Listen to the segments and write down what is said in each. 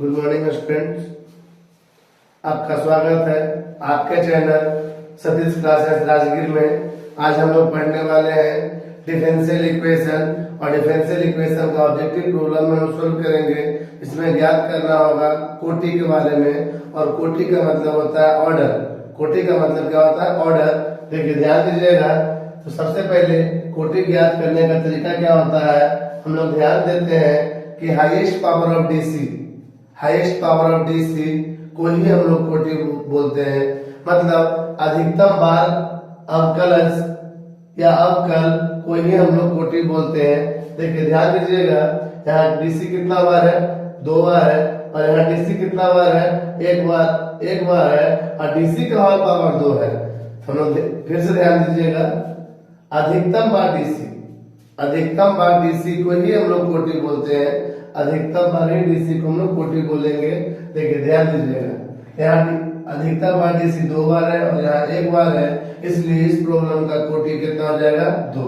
Good morning students, आपका स्वागत है आपके चैनल सतीश क्लासेस राजगीर में। आज हम लोग पढ़ने वाले हैं डिफरेंशियल इक्वेशन और डिफरेंशियल इक्वेशन का ऑब्जेक्टिव प्रॉब्लम में हम सोल्व करेंगे। इसमें ज्ञात करना होगा कोटि के बारे में, और कोटि का मतलब होता है ऑर्डर। कोटि का मतलब क्या होता है? ऑर्डर। देखिए ध्यान दीजिएगा। तो सबसे पहले कोटि ज्ञात करने का तरीका क्या होता है, हम लोग ध्यान देते हैं कि highest power of DC, highest power of DC को ही हम लोग कोटि बोलते हैं। मतलब अधिकतम बार अवकलज या अवकल को ही हम लोग कोटि बोलते हैं। देखिए ध्यान दीजिएगा, यहाँ डीसी कितना बार है? 2 बार है। और यहाँ डीसी कितना बार है? 1 बार है। और डीसी का होल पावर 2 है। तो हम लोग फिर से ध्यान दीजिएगा, अधिकतम बार डीसी, अधिकतम बार डीसी को ही हम लोग कोटि बोलते हैं। अधिकतम बार ही डीसी को हम लोग कोटि बोलेंगे। देखिए ध्यान दीजिएगा, यहाँ अधिकतम बार डीसी 2 बार है और यहाँ 1 बार है, इसलिए इस प्रॉब्लम का कोटि कितना हो जाएगा? 2।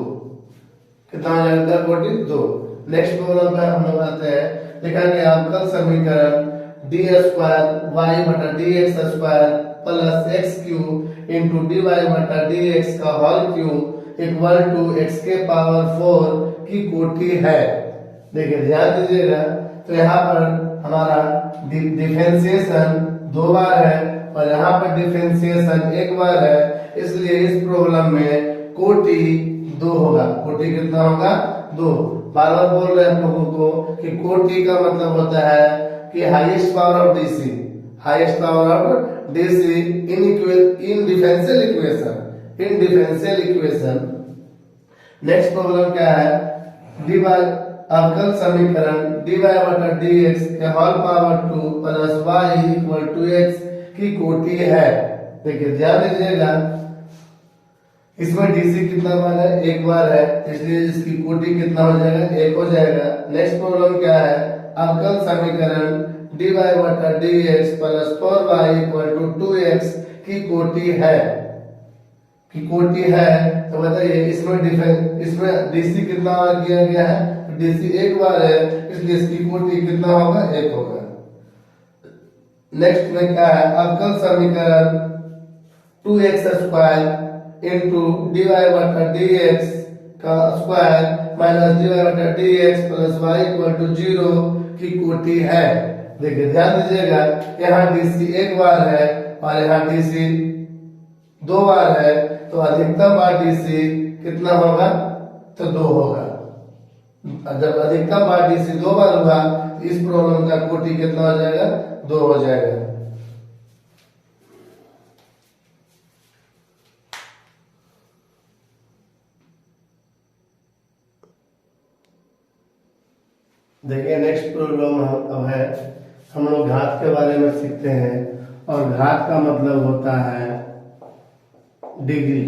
कितना हो जाएगा कोटि? 2। नेक्स्ट प्रॉब्लम पे हम लोग आते हैं। लिखा गया अवकल समीकरण डी स्क्वायर वाई बटा d x square plus x cube into d y बटा डी एक्स का whole cube equal to x के पावर 4 की कोटि है। देखिए ध्यान दीजिएगा, तो यहाँ पर हमारा डिफरेंशिएशन 2 बार है और यहाँ पर डिफरेंशिएशन 1 बार है, इसलिए इस प्रॉब्लम में कोटि 2 होगा। कोटि कितना होगा? 2। बार बार बोल रहे हैं हम लोगों को कि कोटि का मतलब होता है कि highest power of DC, highest power of DC in differential equation, in differential equation. Next problem क्या है? डी बाय अवकल समीकरण dy बटा dx के whole power 2 plus y equal to x की कोटि है। देखिए ध्यान दीजिएगा, इसमें dc कितना बार है? 1 बार है, इसलिए इसकी कोटि कितना हो जाएगा? 1 हो जाएगा। नेक्स्ट प्रॉब्लम क्या है? अवकल समीकरण dy बटा dx plus 4y equal to 2x की कोटि है, की कोटि है। तो बताइए इसमें डीसी कितना बार किया गया है? डीसी 1 बार है, इसलिए इसकी कोटि कितना होगा? 1 होगा। नेक्स्ट में क्या है? अवकल समीकरण 2x square into d y बटा डी एक्स का स्क्वायर माइनस डी वाई बटा d x plus y equal to 0 की कोटि है। देखिए ध्यान दीजिएगा, यहाँ डीसी 1 बार है और यहाँ डीसी 2 बार है, तो अधिकतम बार डीसी कितना होगा? तो 2 होगा। जब अधिकतम बार डीसी 2 बार हुआ, इस प्रॉब्लम का कोटि कितना हो जाएगा? 2 हो जाएगा। देखिए नेक्स्ट प्रॉब्लम अब है, हम लोग घात के बारे में सीखते हैं। और घात का मतलब होता है डिग्री।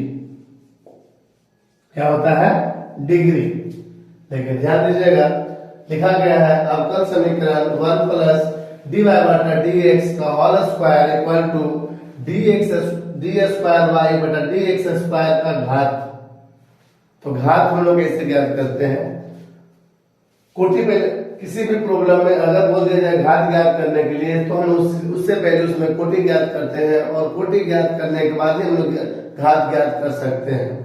क्या होता है? डिग्री। देखिए ध्यान दीजिएगा, लिखा गया है अवकल समीकरण 1 प्लस डी वाई बटा डी एक्स का whole square equal to d square y बटा डी एक्स स्क्वायर का घात। तो घात हम लोग कैसे ज्ञात करते हैं? कोटि पे किसी भी प्रॉब्लम में अगर बोल दिया जाए घात ज्ञात करने के लिए, तो हम उससे पहले उसमें कोटि ज्ञात करते हैं, और कोटि ज्ञात करने के बाद ही हम लोग घात ज्ञात कर सकते हैं।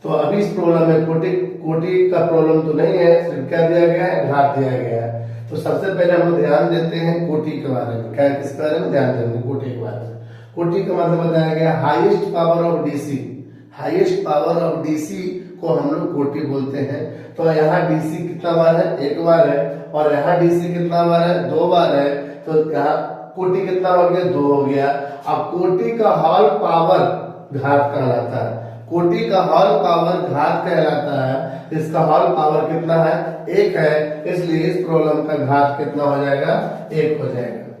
तो अभी इस प्रॉब्लम में कोटि का प्रॉब्लम तो नहीं है, सिर्फ क्या दिया गया है? घात दिया गया है। तो सबसे पहले हम लोग ध्यान देते हैं कोटि के बारे में। क्या किस बारे में ध्यान देंगे? कोटि के बारे में। कोटि का मतलब बताया गया highest power of DC, highest power of DC को हम लोग कोटि बोलते हैं। तो यहाँ डीसी कितना बार है? 1 बार है, और यहाँ डीसी कितना बार है? 2 बार है। तो यहाँ कोटि कितना हो गया? 2 हो गया। अब कोटि का होल पावर घात कहलाता है। कोटि का होल पावर घात कहलाता है। इसका होल पावर कितना है? 1 है, इसलिए इस प्रॉब्लम का घात कितना हो जाएगा? 1 हो जाएगा।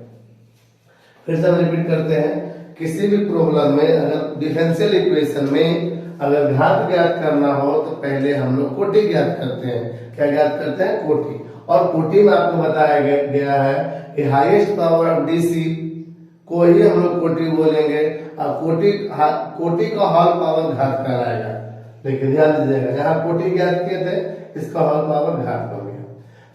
फिर से हम रिपीट करते हैं, किसी भी प्रॉब्लम में अगर डिफरेंशियल इक्वेशन में अगर घात ज्ञात करना हो, तो पहले हम लोग कोटि ज्ञात करते हैं। क्या ज्ञात करते हैं? कोटि। और कोटि में आपको बताया गया है कि हाईएस्ट पावर ऑफ डीसी को ही हम लोग कोटि बोलेंगे, और कोटि का होल पावर घात कहलाएगा। देखिए ध्यान दीजिएगा, यहाँ कोटि ज्ञात किए थे, इसका होल पावर घात हो गया।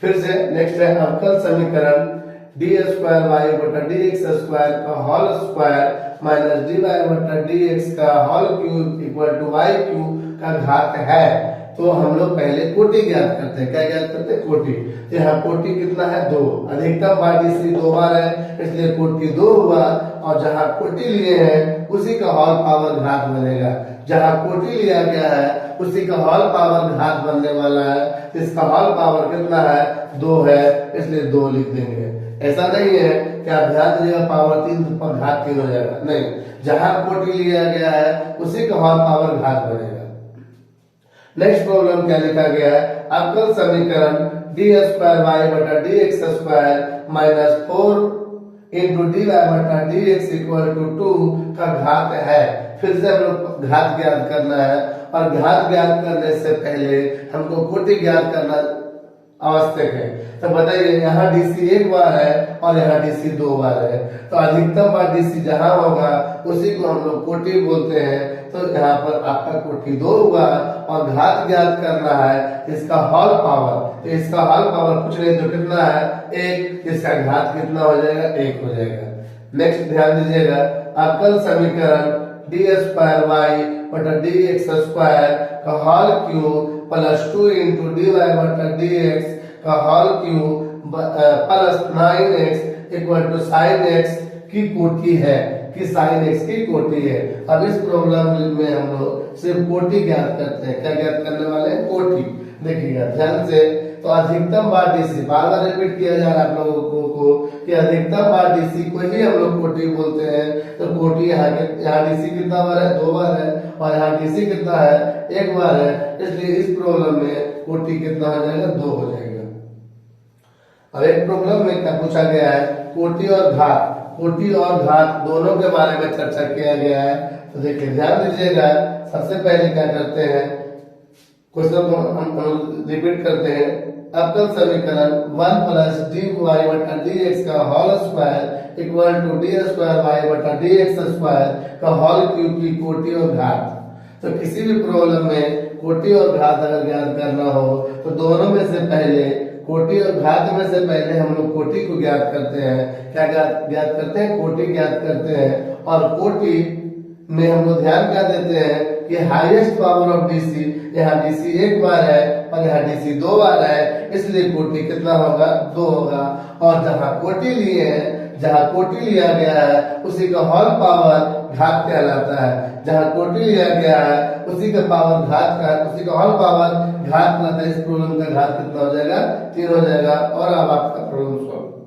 फिर से नेक्स्ट है अवकल समीकरण डी स्क्वायर वाई बटा डी एक्स स्क्वायर का whole square minus d y बटा डी एक्स का whole cube equal to y cube का घात है। तो हम लोग पहले कोटि ज्ञात करते हैं। क्या ज्ञात करते हैं? कोटि। तो यहाँ कोटि कितना है? 2। अधिकतम बार डीसी 2 बार है, इसलिए कोटि 2 हुआ। और जहाँ कोटि लिए हैं उसी का होल पावर घात बनेगा। जहाँ कोटि लिया गया है उसी का होल पावर घात बनने वाला है। इसका होल पावर कितना है? 2 है, इसलिए 2 लिख देंगे। ऐसा नहीं है कि आप ध्यान दीजिएगा पावर 3 पर घात 3 हो जाएगा, नहीं। जहाँ कोटि लिया गया है उसी का होल पावर घात बनेगा। नेक्स्ट प्रॉब्लम क्या लिखा गया है? अवकल समीकरण डी स्क्वायर वाई बटा d x square minus 4 into d y बटा डी एक्स इक्वल टू 2 का घात है। फिर से हम लोग घात ज्ञात करना है, और घात ज्ञात करने से पहले हमको कोटि ज्ञात करना आवश्यक है। तो बताइए, यहाँ डीसी 1 बार है और यहाँ डीसी 2 बार है, तो अधिकतम बार डीसी जहाँ होगा उसी को हम लोग कोटि बोलते हैं। तो यहाँ पर आपका कोटि 2 हुआ, और घात ज्ञात करना है इसका होल पावर। तो इसका होल पावर कुछ नहीं तो कितना है? 1। इसका घात कितना हो जाएगा? 1 हो जाएगा। नेक्स्ट ध्यान दीजिएगा, अवकल समीकरण डी स्क्वायर वाई बटा डी एक्स स्क्वायर का whole cube plus 2 into d y बटा डी एक्स का whole cube plus 9x equal to sine x की कोटि है, कि साइन एक्स की कोटि है। अब इस प्रॉब्लम में हम लोग सिर्फ कोटि ज्ञात करते हैं। क्या ज्ञात करने वाले हैं? कोटि। देखिएगा ध्यान से, तो अधिकतम बार डीसी, बार बार रिपीट किया जा रहा है आप लोगों को कि अधिकतम बार डीसी को ही हम लोग कोटि बोलते हैं। तो कोटि यहाँ डीसी कितना बार है? 2 बार है, और यहाँ डीसी कितना है? 1 बार है, इसलिए इस प्रॉब्लम में कोटि कितना हो जाएगा? 2 हो जाएगा। अब एक प्रॉब्लम में क्या पूछा गया है? कोटि और घात, कोटि और घात दोनों के बारे में चर्चा किया गया है। तो देखिए ध्यान दीजिएगा, सबसे पहले क्या करते हैं, क्वेश्चन हम रिपीट करते हैं। अवकल समीकरण 1 प्लस डी वाई बटा डी एक्स का whole square equal to d square y बटा डी एक्स स्क्वायर का होल क्यूब की कोटि और घात। तो किसी भी प्रॉब्लम में कोटि और घात अगर ज्ञात करना हो तो दोनों में से पहले, कोटि और घात में से पहले हम लोग कोटि को ज्ञात करते हैं। क्या ज्ञात करते हैं? कोटि ज्ञात करते हैं। और कोटि में हम लोग ध्यान क्या देते हैं कि हाईएस्ट पावर ऑफ डीसी, यहाँ डीसी 1 बार है और यहाँ डीसी 2 बार है, इसलिए कोटि कितना होगा? 2 होगा। और जहाँ कोटि लिए हैं, जहाँ कोटि लिया गया है उसी का होल पावर घात कहलाता है। जहाँ कोटि लिया गया है उसी का पावर घात का, उसी का होल पावर घात कहलाता है। इस प्रॉब्लम का घात कितना हो जाएगा? 3 हो जाएगा। और अब आपका प्रॉब्लम सॉल्व।